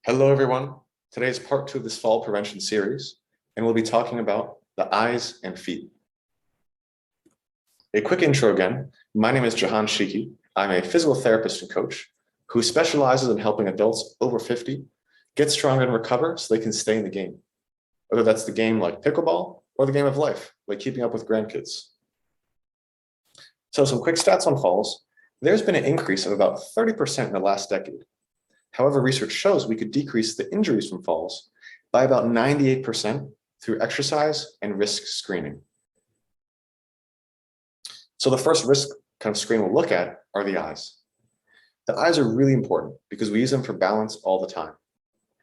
Hello, everyone. Today is part 2 of this fall prevention series, and we'll be talking about the eyes and feet. A quick intro again. My name is Jahan Shiki. I'm a physical therapist and coach who specializes in helping adults over 50 get stronger and recover so they can stay in the game, whether that's the game like pickleball or the game of life, like keeping up with grandkids. So some quick stats on falls. There's been an increase of about 30% in the last decade. However, research shows we could decrease the injuries from falls by about 98% through exercise and risk screening. So the first risk kind of screen we'll look at are the eyes. The eyes are really important because we use them for balance all the time.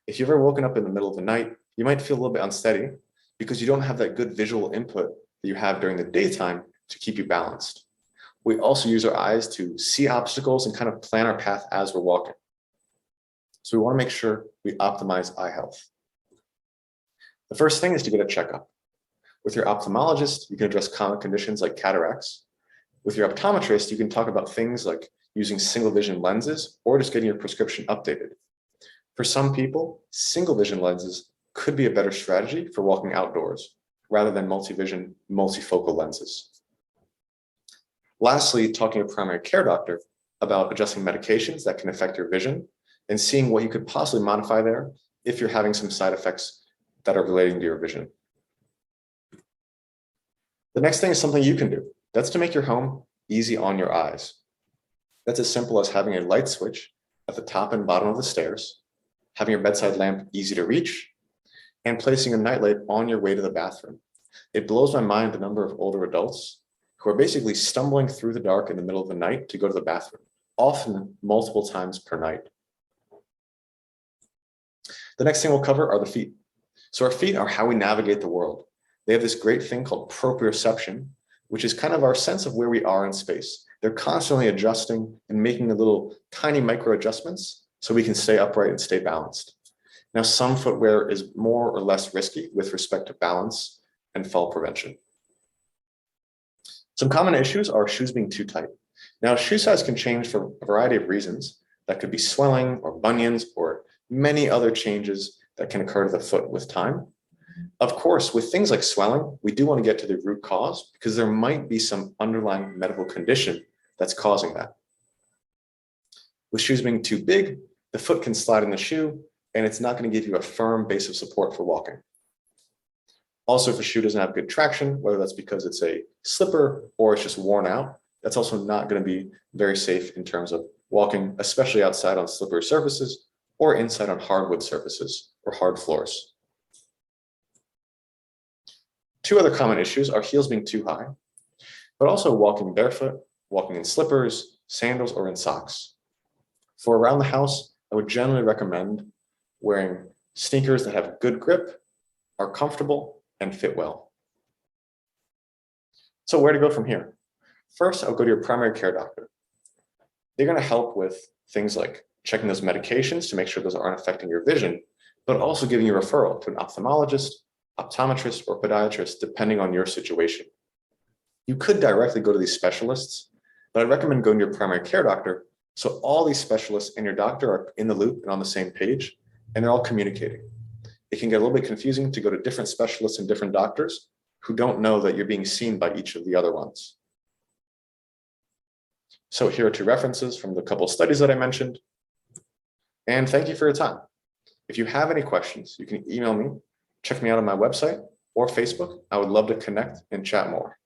If you've ever woken up in the middle of the night, you might feel a little bit unsteady because you don't have that good visual input that you have during the daytime to keep you balanced. We also use our eyes to see obstacles and kind of plan our path as we're walking. So we want to make sure we optimize eye health. The first thing is to get a checkup. With your ophthalmologist, you can address common conditions like cataracts. With your optometrist, you can talk about things like using single vision lenses or just getting your prescription updated. For some people, single vision lenses could be a better strategy for walking outdoors rather than multi-vision, multifocal lenses. Lastly, talking to a primary care doctor about adjusting medications that can affect your vision and seeing what you could possibly modify there if you're having some side effects that are relating to your vision. The next thing is something you can do. That's to make your home easy on your eyes. That's as simple as having a light switch at the top and bottom of the stairs, having your bedside lamp easy to reach, and placing a nightlight on your way to the bathroom. It blows my mind the number of older adults who are basically stumbling through the dark in the middle of the night to go to the bathroom, often multiple times per night. The next thing we'll cover are the feet. So our feet are how we navigate the world. They have this great thing called proprioception, which is kind of our sense of where we are in space. They're constantly adjusting and making a little tiny micro adjustments so we can stay upright and stay balanced. Now, some footwear is more or less risky with respect to balance and fall prevention. Some common issues are shoes being too tight. Now, shoe size can change for a variety of reasons. That could be swelling or bunions or many other changes that can occur to the foot with time. Of course, with things like swelling, we do want to get to the root cause because there might be some underlying medical condition that's causing that. With shoes being too big, the foot can slide in the shoe and it's not going to give you a firm base of support for walking. Also, if a shoe doesn't have good traction, whether that's because it's a slipper or it's just worn out, that's also not going to be very safe in terms of walking, especially outside on slippery surfaces or inside on hardwood surfaces or hard floors. Two other common issues are heels being too high, but also walking barefoot, walking in slippers, sandals, or in socks. For around the house, I would generally recommend wearing sneakers that have good grip, are comfortable, and fit well. So where to go from here? First, I'll go to your primary care doctor. They're going to help with things like checking those medications to make sure those aren't affecting your vision, but also giving you a referral to an ophthalmologist, optometrist, or podiatrist, depending on your situation. You could directly go to these specialists, but I'd recommend going to your primary care doctor so all these specialists and your doctor are in the loop and on the same page, and they're all communicating. It can get a little bit confusing to go to different specialists and different doctors who don't know that you're being seen by each of the other ones. So here are two references from the couple studies that I mentioned. And thank you for your time. If you have any questions, you can email me, check me out on my website or Facebook. I would love to connect and chat more.